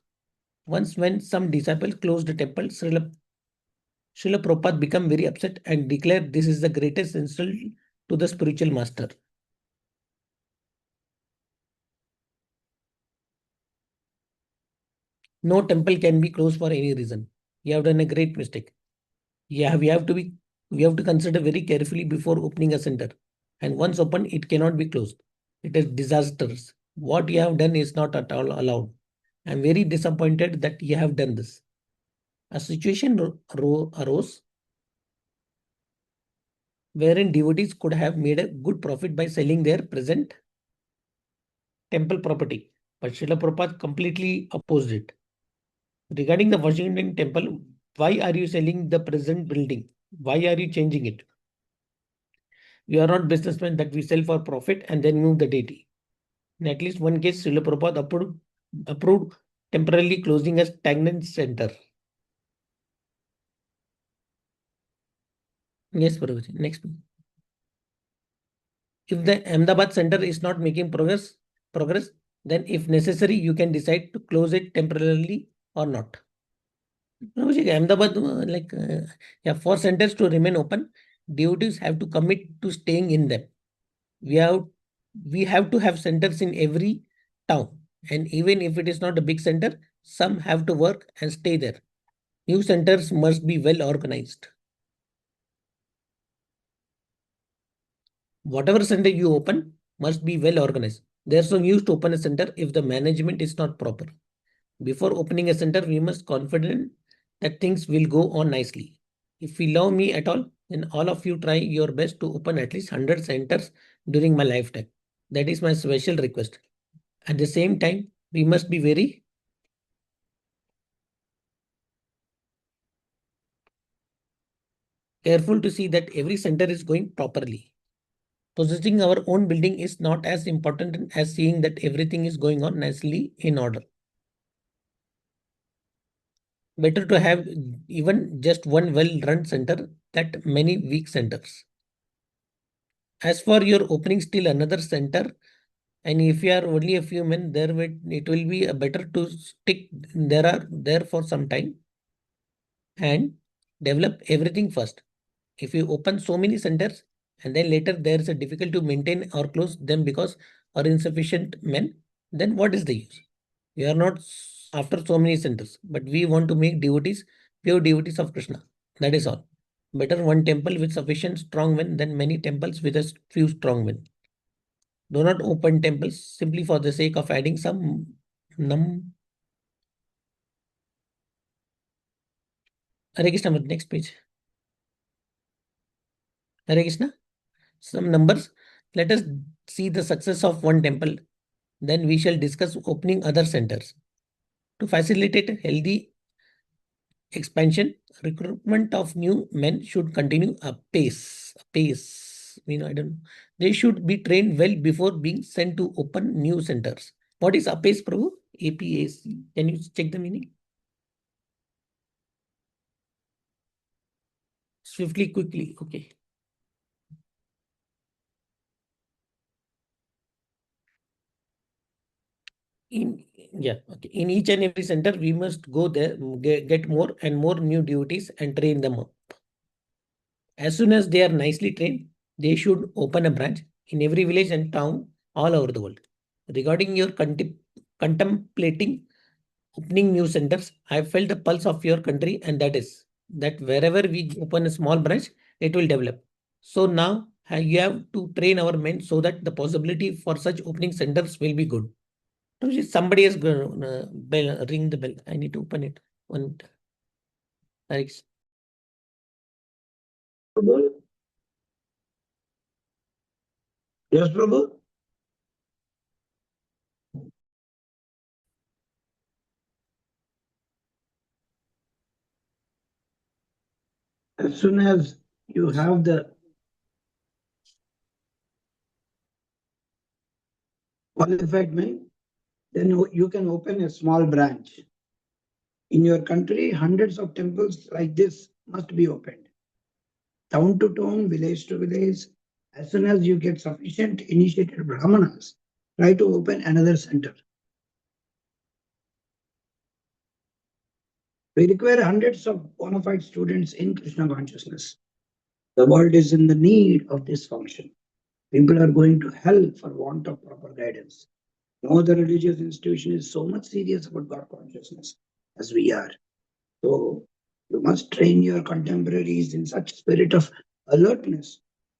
Once, when some disciples closed the temple, Srila Prabhupada became very upset and declared this is the greatest insult to the spiritual master. No temple can be closed for any reason. You have done a great mistake. Yeah, we have to consider very carefully before opening a center. And once open, it cannot be closed. It is disastrous. What you have done is not at all allowed. I am very disappointed that you have done this. A situation arose wherein devotees could have made a good profit by selling their present temple property, but Srila Prabhupada completely opposed it. Regarding the Washington temple, why are you selling the present building? Why are you changing it? We are not businessmen that we sell for profit and then move the deity. In at least one case, Srila Prabhupada approved temporarily closing a stagnant center. Yes, Prabhuji. Next. If the Ahmedabad center is not making progress, then if necessary, you can decide to close it temporarily or not. Prabhuji, Ahmedabad, yeah, for centers to remain open, devotees have to commit to staying in them. We have to have centers in every town, and even if it is not a big center, some have to work and stay there. New centers must be well organized. Whatever center you open must be well organized. There's no use to open a center if the management is not proper. Before opening a center, we must confident that things will go on nicely. If you love me at all, then all of you try your best to open at least 100 centers during my lifetime. That is my special request. At the same time, we must be very careful to see that every center is going properly. Possessing our own building is not as important as seeing that everything is going on nicely in order. Better to have even just one well-run center than many weak centers. As for your opening still another center, and if you are only a few men, it will be better to stick there for some time and develop everything first. If you open so many centers and then later there is a difficult to maintain or close them because are insufficient men, then what is the use? We are not after so many centers, but we want to make devotees pure devotees of Krishna. That is all. Better one temple with sufficient strong men than many temples with a few strong men. Do not open temples simply for the sake of adding some num. Hare Krishna, next page. Hare Krishna, some numbers. Let us see the success of one temple. Then we shall discuss opening other centers. To facilitate healthy expansion, recruitment of new men should continue apace. Apace. I don't know. They should be trained well before being sent to open new centers. What is apace, Prabhu? APAC. Can you check the meaning? Swiftly, quickly. Okay. In each and every center, we must go there, get more and more new duties and train them up. As soon as they are nicely trained, they should open a branch in every village and town all over the world. Regarding your contemplating opening new centers, I felt the pulse of your country, and that is that wherever we open a small branch, it will develop. So now you have to train our men so that the possibility for such opening centers will be good. Somebody is going to ring the bell. I need to open it. One. Alex. Prabhu? Yes, Prabhu? As soon as you have the qualified men, then you can open a small branch. In your country, hundreds of temples like this must be opened. Town to town, village to village. As soon as you get sufficient initiated brahmanas, try to open another center. We require hundreds of bona fide students in Krishna consciousness. The world is in the need of this function. People are going to hell for want of proper guidance. No other religious institution is so much serious about God consciousness as we are. So you must train your contemporaries in such spirit of alertness.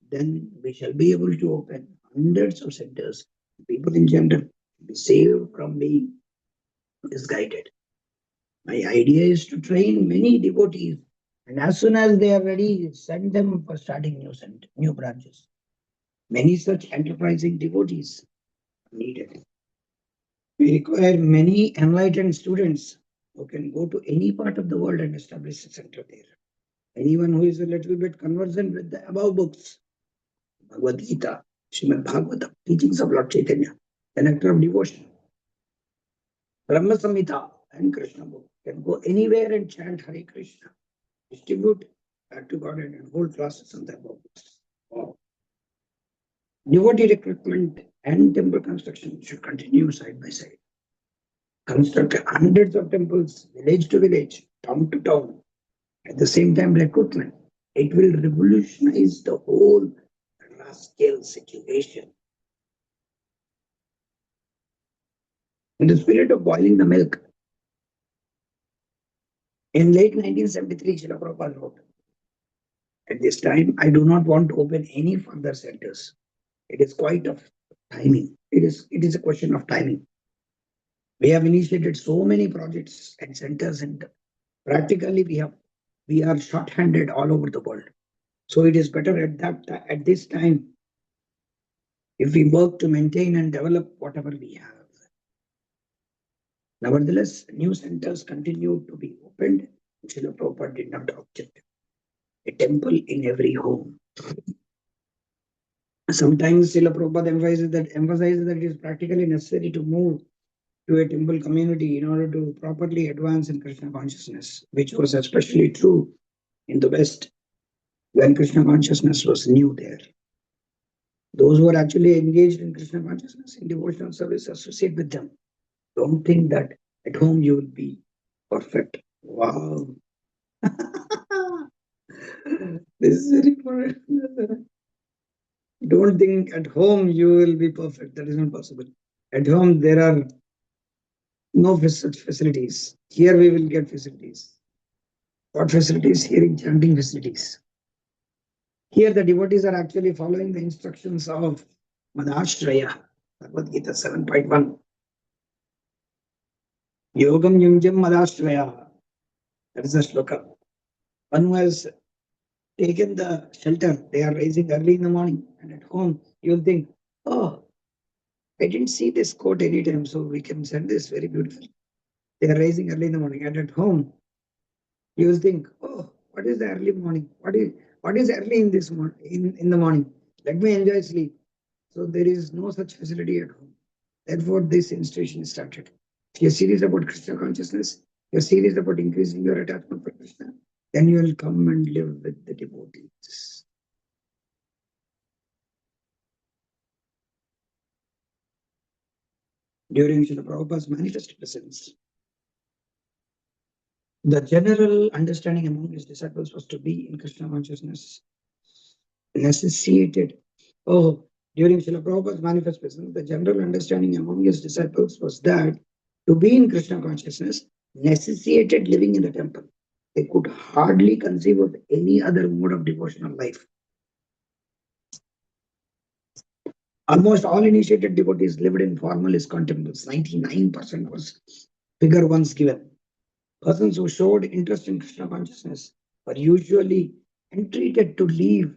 Then we shall be able to open hundreds of centers. People in general be saved from being misguided. My idea is to train many devotees, and as soon as they are ready, send them for starting new branches. Many such enterprising devotees are needed. We require many enlightened students who can go to any part of the world and establish a center there. Anyone who is a little bit conversant with the above books, Bhagavad Gita, Srimad Bhagavatam, teachings of Lord Chaitanya, the nectar of devotion, Brahma Samhita, and Krishna book, can go anywhere and chant Hare Krishna, distribute back to God and hold classes on the above books. Wow. Devotee recruitment and temple construction should continue side by side. Construct hundreds of temples, village to village, town to town. At the same time, recruitment. It will revolutionize the whole scale situation. In the spirit of boiling the milk, in late 1973, Srila Prabhupada wrote, at this time, I do not want to open any further centers. It is quite of timing. It is a question of timing. We have initiated so many projects and centers, and practically we are short-handed all over the world. So it is better at this time if we work to maintain and develop whatever we have. Nevertheless, new centers continue to be opened. Srila Prabhupada did not object. A temple in every home. Sometimes Srila Prabhupada emphasizes that it is practically necessary to move to a temple community in order to properly advance in Krishna consciousness, which was especially true in the West when Krishna consciousness was new there. Those who are actually engaged in Krishna consciousness, in devotional service, associate with them. Don't think that at home you will be perfect. Wow. This is very important. Don't think at home you will be perfect. That is not possible. At home there are no such facilities. Here we will get facilities. What facilities? Here in chanting facilities. Here the devotees are actually following the instructions of Madhashraya, Bhagavad Gita 7.1. Yogam Yunjam Madhashraya. That is the shloka. One who has taken the shelter, they are rising early in the morning, and at home you'll think, oh, I didn't see this quote anytime, so we can send this very beautiful. They are rising early in the morning, and at home you will think, oh, what is the early morning? What is early in this in the morning? Let me enjoy sleep. So there is no such facility at home. Therefore, this institution is started. If you're serious about Krishna consciousness, you're serious about increasing your attachment for Krishna, then you will come and live with the devotees. During Srila Prabhupada's manifest presence, the general understanding among his disciples was to be in Krishna consciousness necessitated. Oh, during Srila Prabhupada's manifest presence, the general understanding among his disciples was that to be in Krishna consciousness necessitated living in the temple. They could hardly conceive of any other mode of devotional life. Almost all initiated devotees lived in formal ISKCON temples. 99% was figure once given. Persons who showed interest in Krishna consciousness were usually entreated to leave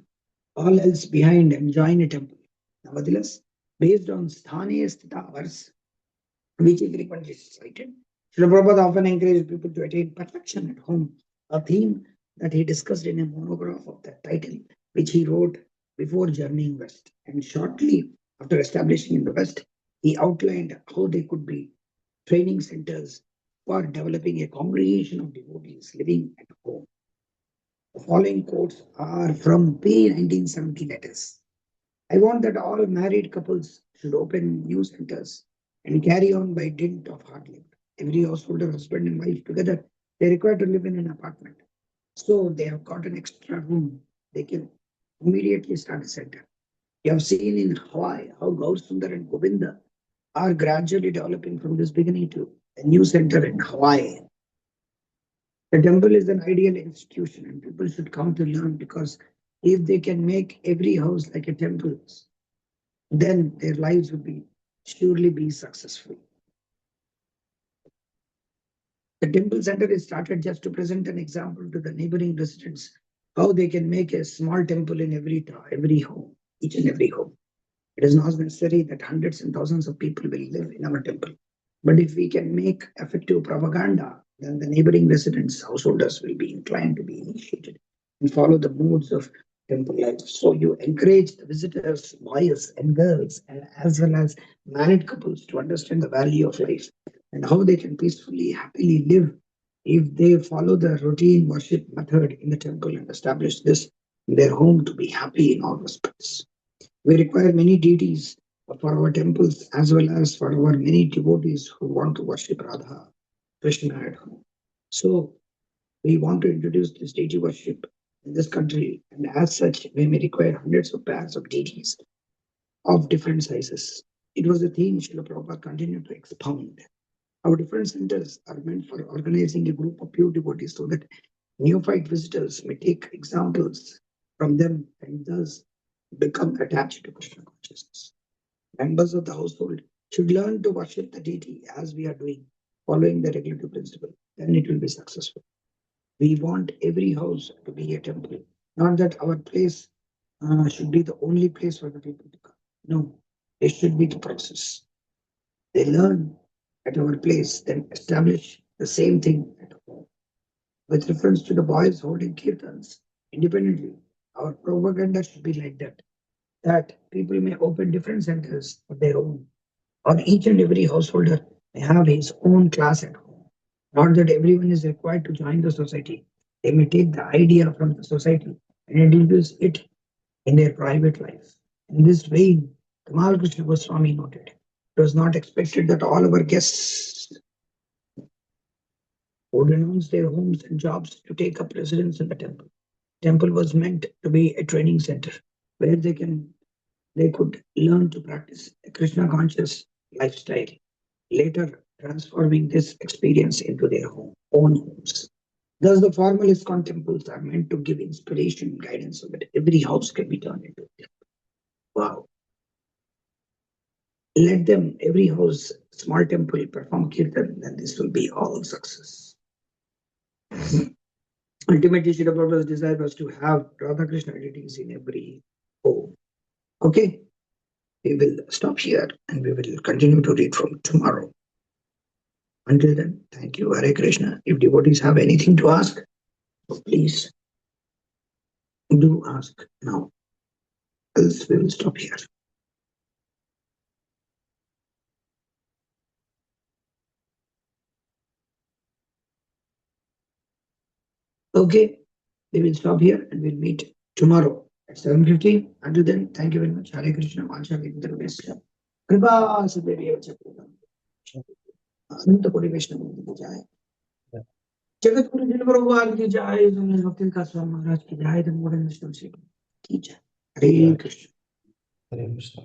all else behind and join a temple. Nevertheless, based on Sthane Sthita verse, which is frequently cited, Srila Prabhupada often encouraged people to attain perfection at home, a theme that he discussed in a monograph of that title, which he wrote before journeying west. And shortly after establishing in the West, he outlined how they could be training centers for developing a congregation of devotees living at home. The following quotes are from P1970 letters. I want that all married couples should open new centers and carry on by dint of hard labor. Every householder, husband and wife together, they require to live in an apartment. So they have got an extra room. They can immediately start a center. You have seen in Hawaii how Gaur and Govinda are gradually developing from this beginning to a new center in Hawaii. The temple is an ideal institution and people should come to learn, because if they can make every house like a temple, then their lives would be surely be successful. The temple center is started just to present an example to the neighboring residents how they can make a small temple in every home, each and every home. It is not necessary that hundreds and thousands of people will live in our temple. But if we can make effective propaganda, then the neighboring residents, householders will be inclined to be initiated and follow the modes of temple life. So you encourage the visitors, boys and girls, and as well as married couples to understand the value of life and how they can peacefully, happily live if they follow the routine worship method in the temple and establish this in their home to be happy in all respects. We require many deities for our temples as well as for our many devotees who want to worship Radha Krishna at home. So we want to introduce this deity worship in this country, and as such, we may require hundreds of pairs of deities of different sizes. It was a theme Srila Prabhupada continued to expound. Our different centers are meant for organizing a group of pure devotees so that neophyte visitors may take examples from them and thus become attached to Krishna consciousness. Members of the household should learn to worship the deity as we are doing, following the regulative principle. Then it will be successful. We want every house to be a temple, not that our place should be the only place for the people to come. No, it should be the process. They learn at our place, then establish the same thing at home. With reference to the boys holding kirtans independently, our propaganda should be like that people may open different centers of their own, or each and every householder may have his own class at home. Not that everyone is required to join the society. They may take the idea from the society and introduce it in their private life. In this vein, Kamal Krishna Goswami noted, it was not expected that all our guests would renounce their homes and jobs to take up residence in the temple. Temple was meant to be a training center where they could learn to practice a Krishna conscious lifestyle, later transforming this experience into their own homes. Thus, the formal ISKCON temples are meant to give inspiration and guidance so that every house can be turned into a temple. Wow. Let them, every house, small temple, perform kirtan, then this will be all success. Ultimately, Srila Prabhupada's desire was to have Radha Krishna deities in every home. Okay, we will stop here and we will continue to read from tomorrow. Until then, thank you, Hare Krishna. If devotees have anything to ask, so please do ask now, else we will stop here. Okay, we will stop here and we'll meet tomorrow at 7:15. Until then, thank you very much. Hare Krishna, Vansha Vidya Kripa Siddhya Ananta Koti Vaishnava की जाए जगत गुरु जिन भगवान की जाए भक्ति का स्वामी महाराज की जाए धर्मोधन की जाए हरे कृष्ण Hare Krishna.